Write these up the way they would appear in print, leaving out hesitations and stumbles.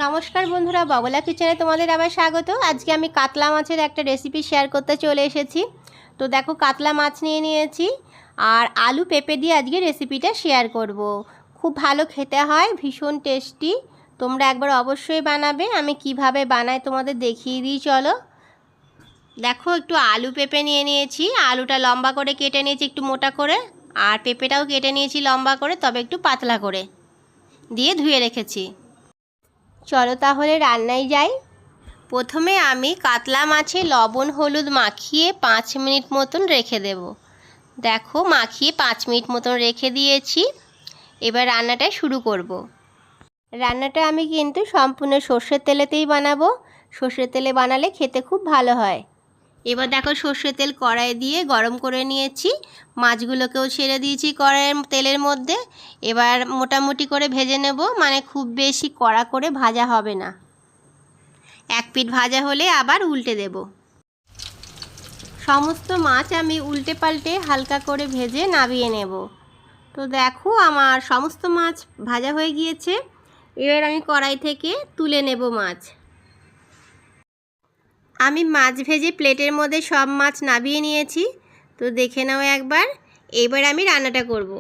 নমস্কার বন্ধুরা, বগলা কিচেনে তোমাদের আবার স্বাগত। আজকে আমি কাতলা মাছের একটা রেসিপি শেয়ার করতে চলে এসেছি। তো দেখো, কাতলা মাছ নিয়ে নিয়েছি আর আলু পেঁপে দিয়ে আজকে রেসিপিটা শেয়ার করব। খুব ভালো খেতে হয়, ভীষণ টেস্টি। তোমরা একবার অবশ্যই বানাবে। আমি কিভাবে বানাই তোমাদের দেখিয়ে দিই, চলো। দেখো, একটু আলু পেঁপে নিয়ে নিয়েছি। আলুটা লম্বা করে কেটে নিয়েছি, একটু মোটা করে। আর পেঁপেটাও কেটে নিয়েছি লম্বা করে, তবে একটু পাতলা করে দিয়ে ধুয়ে রেখেছি। চলো তাহলে রান্নায় যাই। প্রথমে আমি কাতলা মাছে লবণ হলুদ মাখিয়ে 5 মিনিট মতন রেখে দেব। দেখো, মাখিয়ে 5 মিনিট মতন রেখে দিয়েছি। এবার রান্নাটা শুরু করব। রান্নাটা আমি কিন্তু সম্পূর্ণ সর্ষের তেলেতেই বানাবো। সর্ষের তেলে বানালে খেতে খুব ভালো হয়। এবার দেখো, সর্ষের তেল কড়াই দিয়ে গরম করে নিয়েছি। মাছগুলোকেও ছেড়ে দিয়েছি কড়াইয়ের তেলের মধ্যে। এবার মোটামুটি করে ভেজে নেব, মানে খুব বেশি কড়া করে ভাজা হবে না। এক পিঠ ভাজা হলে আবার উল্টে দেব। সমস্ত মাছ আমি উল্টে পাল্টে হালকা করে ভেজে নামিয়ে নেব। তো দেখো, আমার সমস্ত মাছ ভাজা হয়ে গিয়েছে। এবার আমি কড়াই থেকে তুলে নেব মাছ। আমি মাছ ভেজে প্লেটের মধ্যে সব মাছ নামিয়ে নিয়েছি। তো দেখে নাও একবার। এবার আমি রান্নাটা করব।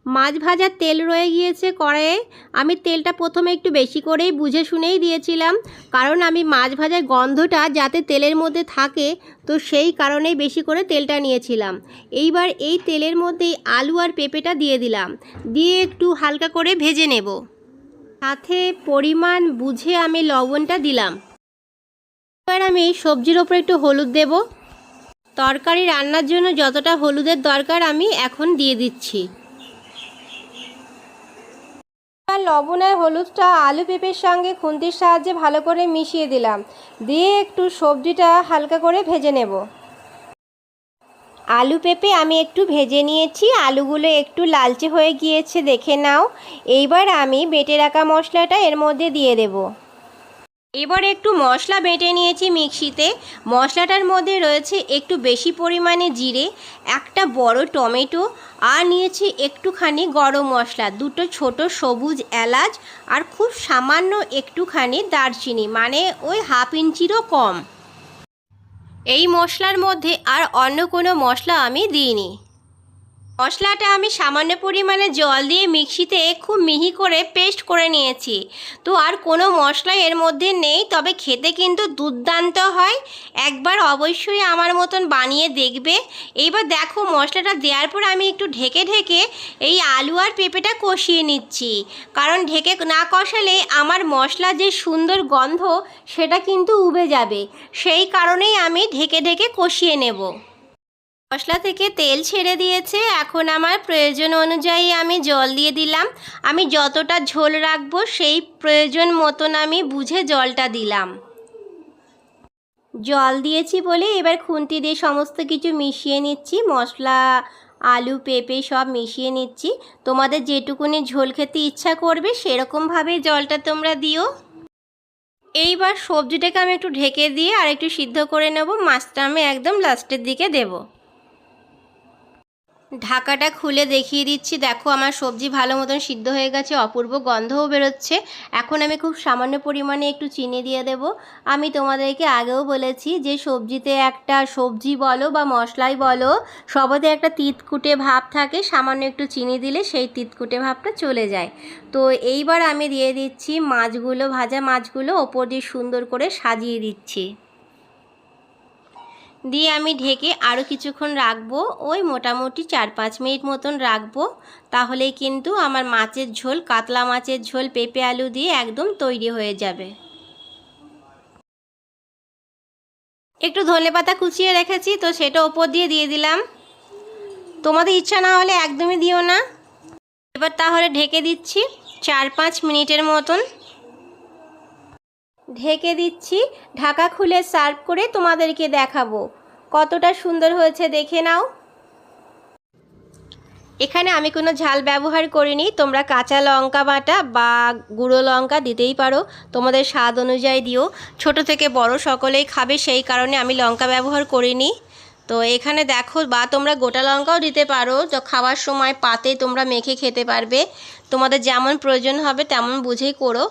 মাছ ভাজার তেল রয়ে গিয়েছে কড়াইয়ে। আমি তেলটা প্রথমে একটু বেশি করেই বুঝে শুনেই দিয়েছিলাম, কারণ আমি মাছ ভাজার গন্ধটা যাতে তেলের মধ্যে থাকে, তো সেই কারণেই বেশি করে তেলটা নিয়েছিলাম। এইবার এই তেলের মধ্যেই আলু আর পেঁপেটা দিয়ে দিলাম, দিয়ে একটু হালকা করে ভেজে নেব। সাথে পরিমাণ বুঝে আমি লবণটা দিলাম। এবার আমি সবজির ওপর একটু হলুদ দেব। তরকারি রান্নার জন্য যতটা হলুদের দরকার আমি এখন দিয়ে দিচ্ছি। লবণ আর হলুদটা আলু পেঁপের সঙ্গে খুন্তির সাহায্যে ভালো করে মিশিয়ে দিলাম, দিয়ে একটু সবজিটা হালকা করে ভেজে নেব। আলু পেঁপে আমি একটু ভেজে নিয়েছি, আলুগুলো একটু লালচে হয়ে গিয়েছে, দেখে নাও। এইবার আমি বেটে রাখা মশলাটা এর মধ্যে দিয়ে দেব। এবার একটু মশলা বেটে নিয়েছি মিক্সিতে। মশলাটার মধ্যে রয়েছে একটু বেশি পরিমাণে জিরে, একটা বড় টমেটো, আর নিয়েছি একটুখানি গরম মশলা, দুটো ছোট সবুজ এলাচ, আর খুব সামান্য একটুখানি দারচিনি, মানে ওই হাফ ইঞ্চিরও কম। এই মশলার মধ্যে আর অন্য কোনো মশলা আমি দিইনি। মশলাটা আমি সামান্য পরিমাণে জল দিয়ে মিক্সিতে খুব মিহি করে পেস্ট করে নিয়েছি। তো আর কোনো মশলা এর মধ্যে নেই, তবে খেতে কিন্তু দুর্দান্ত হয়। একবার অবশ্যই আমার মতন বানিয়ে দেখবে। এইবার দেখো, মশলাটা দেওয়ার পর আমি একটু ঢেকে ঢেকে এই আলু আর পেঁপেটা কষিয়ে নিচ্ছি, কারণ ঢেকে না কষালে আমার মশলার যে সুন্দর গন্ধ সেটা কিন্তু উবে যাবে। সেই কারণেই আমি ঢেকে ঢেকে কষিয়ে নেব। মশলা থেকে তেল ছেড়ে দিয়েছে, এখন আমার প্রয়োজন অনুযায়ী আমি জল দিয়ে দিলাম। আমি যতটা ঝোল রাখবো সেই প্রয়োজন মতন আমি বুঝে জলটা দিলাম। জল দিয়েছি বলে এবার খুন্তি দিয়ে সমস্ত কিছু মিশিয়ে নিচ্ছি। মশলা, আলু, পেঁপে সব মিশিয়ে নিচ্ছি। তোমাদের যেটুকুনি ঝোল খেতে ইচ্ছা করবে সেরকমভাবে জলটা তোমরা দিও। এইবার সবজিটাকে আমি একটু ঢেকে দিয়ে আর একটু সিদ্ধ করে নেব। মাছটা আমি একদম লাস্টের দিকে দেবো। ঢাকাটা খুলে দেখিয়ে দিচ্ছি। দেখো, আমার সবজি ভালো মতন সিদ্ধ হয়ে গেছে, অপূর্ব গন্ধও বেরোচ্ছে। এখন আমি খুব সামান্য পরিমাণে একটু চিনি দিয়ে দেব। আমি তোমাদেরকে আগেও বলেছি যে সবজিতে একটা, সবজি বলো বা মশলাই বলো, সবতে একটা তিতকুটে ভাব থাকে। সামান্য একটু চিনি দিলে সেই তিতকুটে ভাবটা চলে যায়। তো এইবার আমি দিয়ে দিচ্ছি মাছগুলো, ভাজা মাছগুলো ওপর দিয়ে সুন্দর করে সাজিয়ে দিচ্ছি। দিয়ে আমি ঢেকে আরও কিছুক্ষণ রাখবো, ওই মোটামুটি 4-5 মিনিট মতন রাখবো। তাহলেই কিন্তু আমার মাছের ঝোল, কাতলা মাছের ঝোল পেঁপে আলু দিয়ে একদম তৈরি হয়ে যাবে। একটু ধনেপাতা কুচিয়ে রেখেছি, তো সেটা ওপর দিয়ে দিলাম। তোমাদের ইচ্ছা না হলে একদমই দিও না। এবার তাহলে ঢেকে দিচ্ছি 4-5 মিনিটের মতন। ঢেকে দিচ্ছি। ঢাকা খুলে সার্ভ করে তোমাদেরকে দেখাবো কতটা সুন্দর হয়েছে, দেখে নাও। এখানে আমি কোনো ঝাল ব্যবহার করিনি। তোমরা কাঁচা লঙ্কা বাটা বা গুঁড়ো লঙ্কা দিতেই পারো, তোমাদের স্বাদ অনুযায়ী দিও। ছোট থেকে বড় সকলেই খাবে, সেই কারণে আমি লঙ্কা ব্যবহার করিনি। তো এখানে দেখো, বা তোমরা গোটা লঙ্কাও দিতে পারো, তো খাওয়ার সময় পাতে তোমরা মেখে খেতে পারবে। তোমাদের যেমন প্রয়োজন হবে তেমন বুঝেই করো।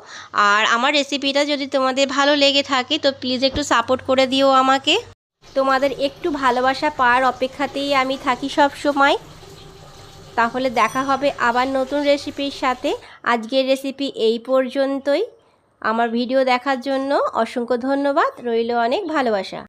আর আমার রেসিপিটা যদি তোমাদের ভালো লেগে থাকে তো প্লিজ একটু সাপোর্ট করে দিও আমাকে। তোমাদের একটু ভালোবাসা পাওয়ার অপেক্ষাতেই আমি থাকি সব সময়। তাহলে দেখা হবে আবার নতুন রেসিপির সাথে। আজকের রেসিপি এই পর্যন্তই। আমার ভিডিও দেখার জন্য অসংখ্য ধন্যবাদ, রইল অনেক ভালোবাসা।